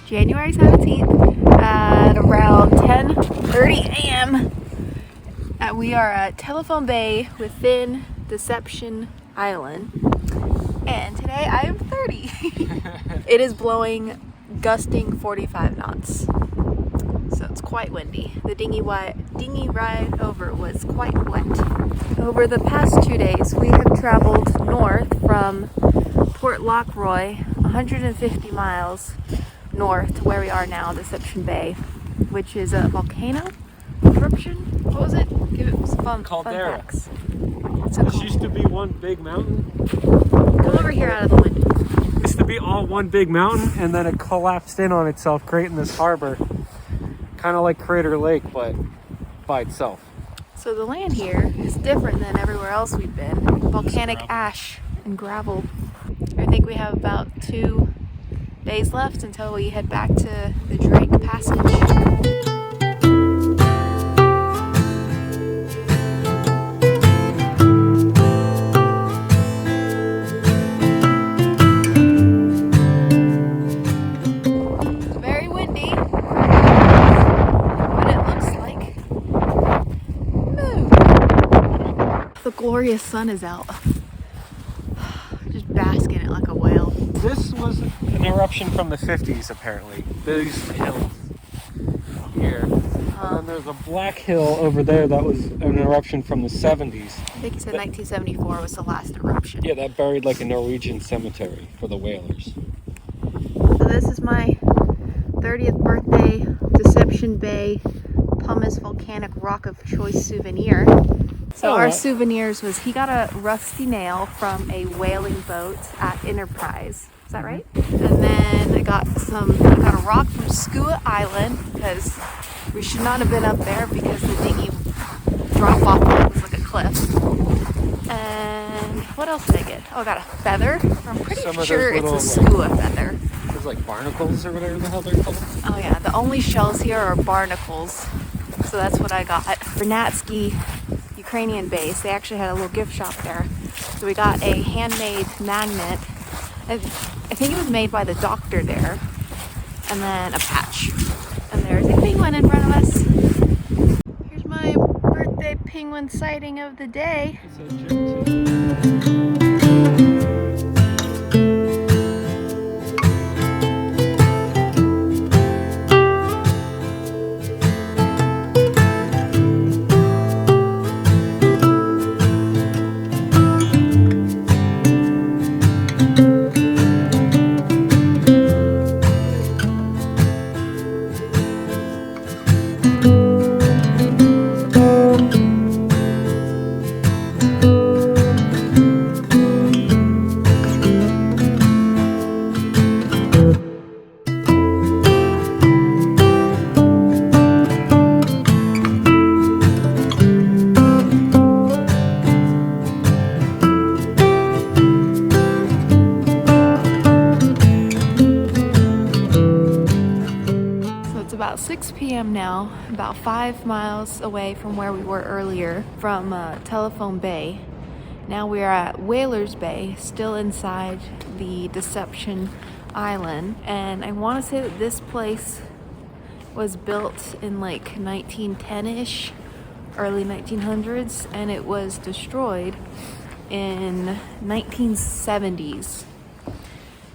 January 17th at around 10:30 a.m. We are at Telephone Bay within Deception Island, and today I am 30. It is blowing gusting 45 knots, so it's quite windy. The dinghy ride over was quite wet. Over the past 2 days, we have traveled north from Port Lockroy, 150 miles north to where we are now, Deception Bay, which is a volcano eruption. What was it? Give it some fun facts. This used to be one big mountain. Come over here out of the window. It used to be all one big mountain, and then it collapsed in on itself, creating this harbor. Kind of like Crater Lake, but by itself. So the land here is different than everywhere else we've been. Volcanic ash and gravel. I think we have about 2 days left until we head back to the Drake Passage. Very windy, but it looks like moon. The glorious sun is out. Just bask in it like a whale. This was an eruption from the 50s, apparently. These hills here. And then there's a black hill over there that was an eruption from the 70s. I think he said 1974 was the last eruption. Yeah, that buried like a Norwegian cemetery for the whalers. So this is my 30th birthday Deception Bay Pumice Volcanic Rock of Choice souvenir. So our souvenirs was he got a rusty nail from a whaling boat at Enterprise. Is that right? And then I got a rock from Ushuaia Island because we should not have been up there because the dinghy drop off was like a cliff. And what else did I get? Oh, I got a feather. I'm pretty sure it's a Ushuaia feather. There's like barnacles or whatever the hell they're called. Oh yeah, the only shells here are barnacles. So that's what I got. Vernadsky Ukrainian base, they actually had a little gift shop there. So we got a handmade magnet. I think it was made by the doctor there. And then a patch. And there's a penguin in front of us. Here's my birthday penguin sighting of the day. About 6 p.m. now, about 5 miles away from where we were earlier from Telephone Bay. Now we are at Whalers Bay, still inside the Deception Island. And I want to say that this place was built in like 1910-ish, early 1900s, and it was destroyed in 1970s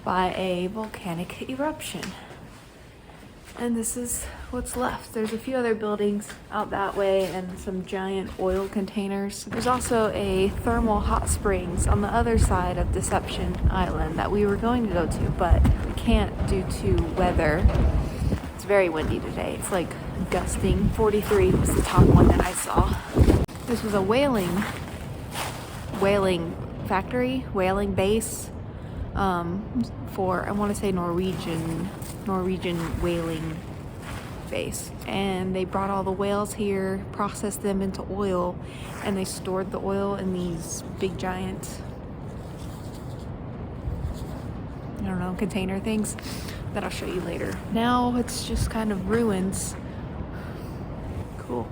by a volcanic eruption. And this is what's left. There's a few other buildings out that way and some giant oil containers. There's also a thermal hot springs on the other side of Deception Island that we were going to go to, but we can't due to weather. It's very windy today. It's like gusting. 43 was the top one that I saw. This was a whaling factory, whaling base for, I want to say Norwegian whaling base. And they brought all the whales here, processed them into oil, and they stored the oil in these big giant, I don't know, container things that I'll show you later. Now it's just kind of ruins. Cool.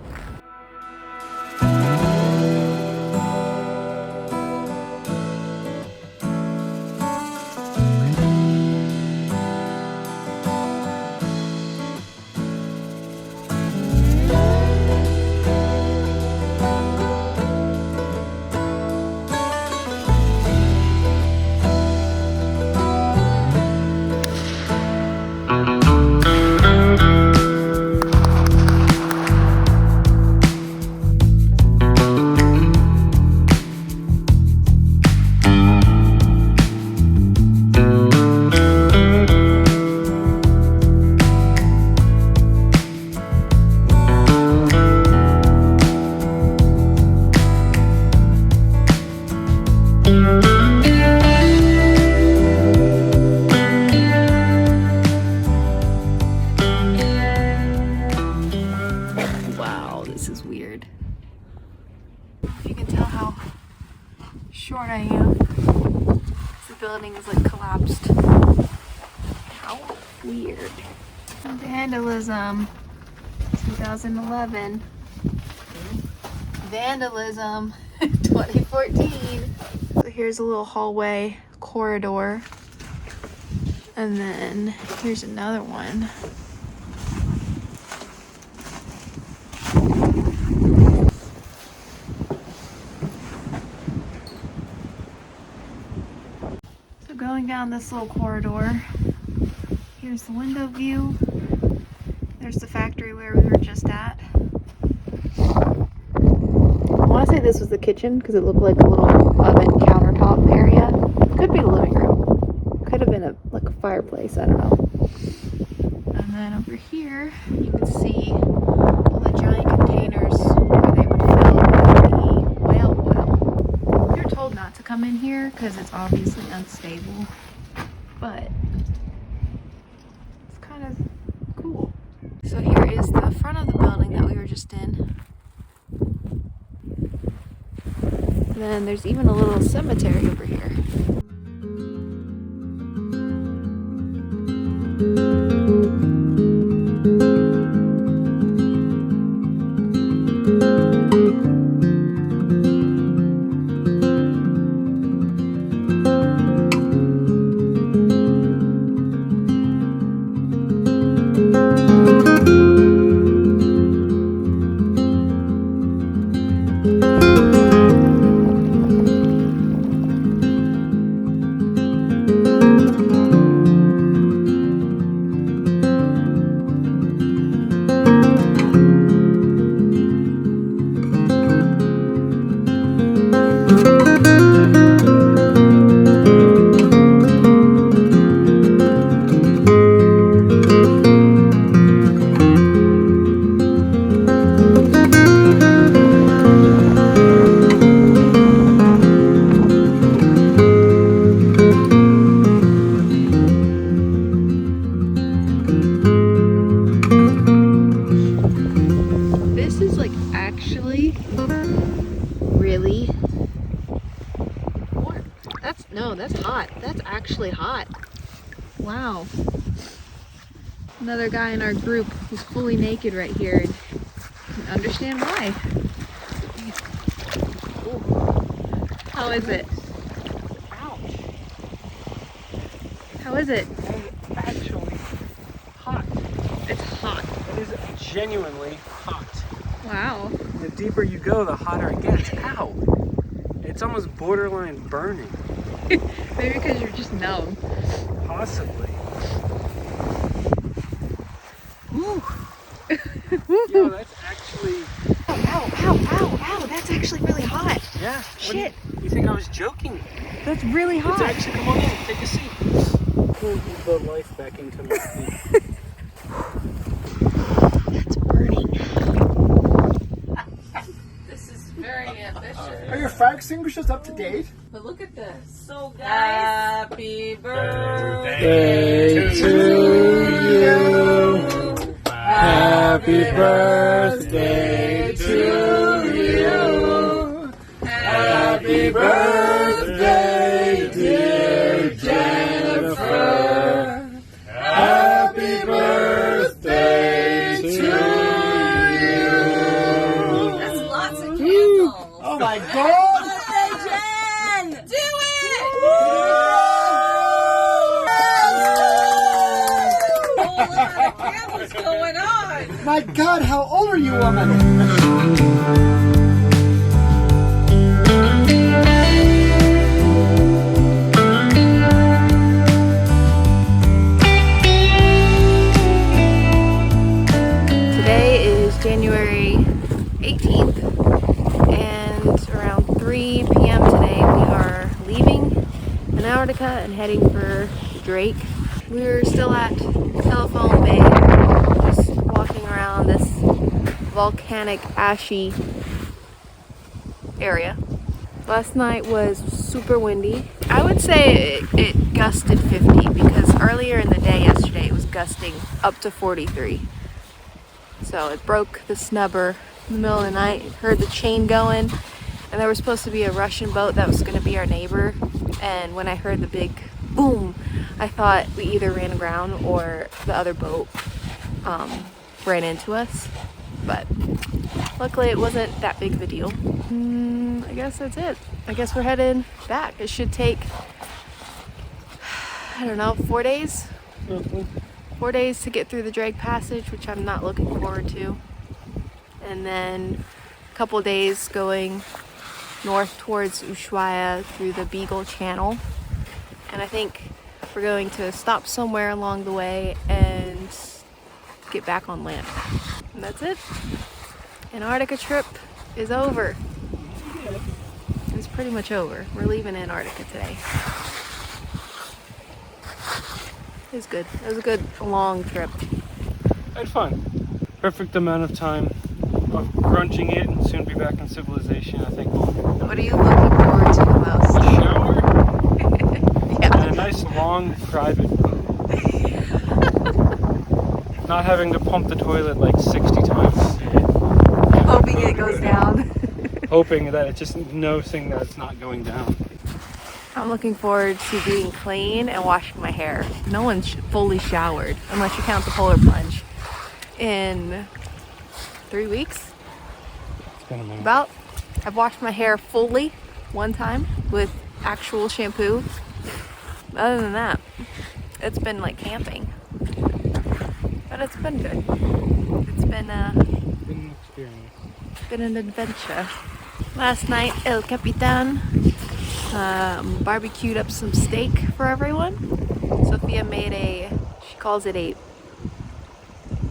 I am. The building is like collapsed. How weird. Vandalism. 2011. Vandalism. 2014. So here's a little hallway corridor. And then here's another one. So going down this little corridor, here's the window view. There's the factory where we were just at. I want to say this was the kitchen because it looked like a little oven countertop area. Could be the living room. Could have been a fireplace, I don't know. And then over here you can see all the giant containers where they would fill the whale oil. We were told not to come in here because it's obviously unstable, but it's kind of cool. So here is the front of the building that we were just in. And then there's even a little cemetery over here. Really? What? That's hot. That's actually hot. Wow. Another guy in our group who's fully naked right here, and I can understand why. Ooh. How is it? Ouch. How is it? It's actually hot. It's hot. It is genuinely hot. Wow. The deeper you go, the hotter it gets. Ow! It's almost borderline burning. Maybe because you're just numb. Possibly. Woo. Yo, that's actually... Ow, that's actually really hot. Yeah. Shit. You think I was joking? That's really hot. It's actually... Come on in, take a seat. Pull the life back into my feet. That's burning. This is very ambitious. Are your fire extinguishers up to date? But look at this. So guys, happy Birthday birthday to you. Happy birthday to you. Happy birthday, dear Jennifer. Happy birthday to you. That's lots of candles. Oh my god! Birthday, Jen! Do it! A whole lot of candles going on. My god, how old are you, woman? Today is January 18th, and around 3 p.m. today we are leaving Antarctica and heading for Drake. We were still at Telephone Bay, just walking around this volcanic, ashy area. Last night was super windy. I would say it gusted 50 because earlier in the day yesterday it was gusting up to 43. So it broke the snubber in the middle of the night. Heard the chain going, And there was supposed to be a Russian boat that was going to be our neighbor. And when I heard the big boom, I thought we either ran aground or the other boat ran into us. But luckily it wasn't that big of a deal. I guess that's it. I guess we're headed back. It should take, I don't know, 4 days? 4 days to get through the drag passage, which I'm not looking forward to. And then a couple days going north towards Ushuaia through the Beagle Channel. And I think we're going to stop somewhere along the way and get back on land. And that's it. Antarctica trip is over. It's pretty much over. We're leaving Antarctica today. It was good. It was a good long trip. I had fun. Perfect amount of time of grunching it and soon be back in civilization. I think we'll What are you looking forward to the most? shower Yeah. and a nice long private boat. Not having to pump the toilet like 60 times. Hoping it goes down. Hoping that it's just noticing that it's not going down. I'm looking forward to being clean and washing my hair. No one's fully showered, unless you count the polar plunge, in 3 weeks. It's been a minute. About. I've washed my hair fully one time with actual shampoo. Other than that, it's been like camping. But it's been good. It's been An experience. been an adventure. Last night, El Capitan barbecued up some steak for everyone. Sophia made she calls it a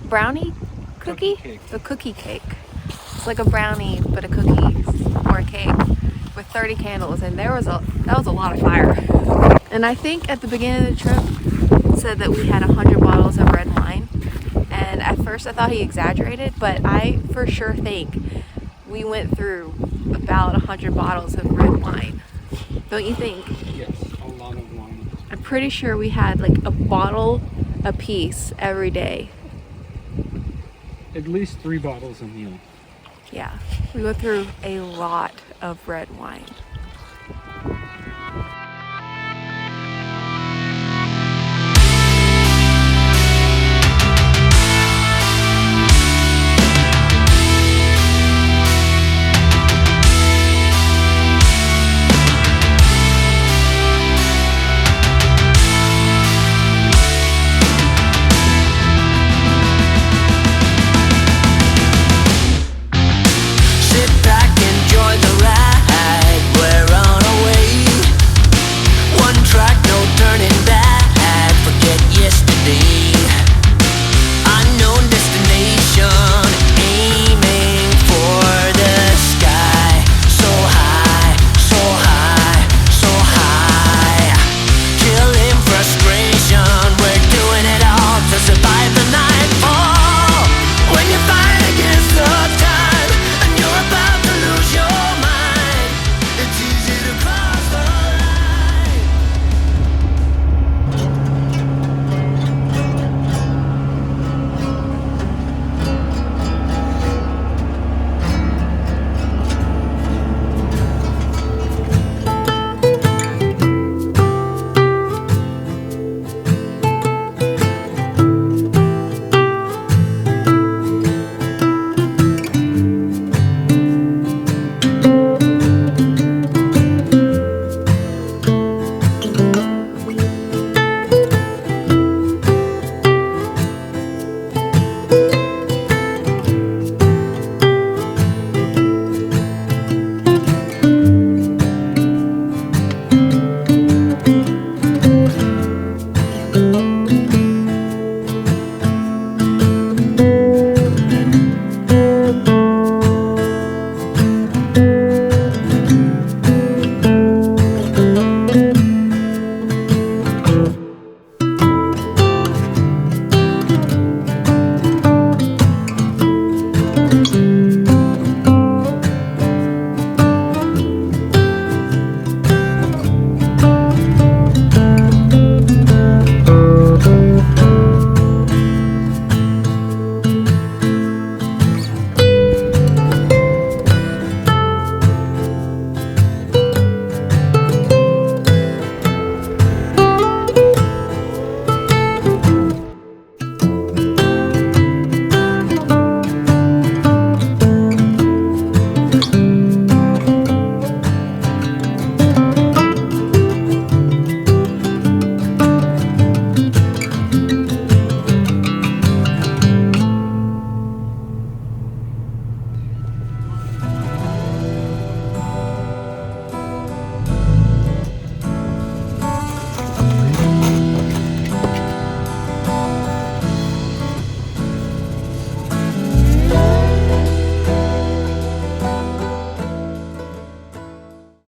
brownie cookie? Cookie cake. A cookie cake. It's like a brownie, but a cookie or a cake with 30 candles, and that was a lot of fire. And I think at the beginning of the trip, it said that we had 100 bottles of red wine. And at first I thought he exaggerated, but I for sure think we went through about 100 bottles of red wine. Don't you think? Yes, a lot of wine. I'm pretty sure we had like a bottle a piece every day. At least 3 bottles a meal. Yeah, we went through a lot of red wine.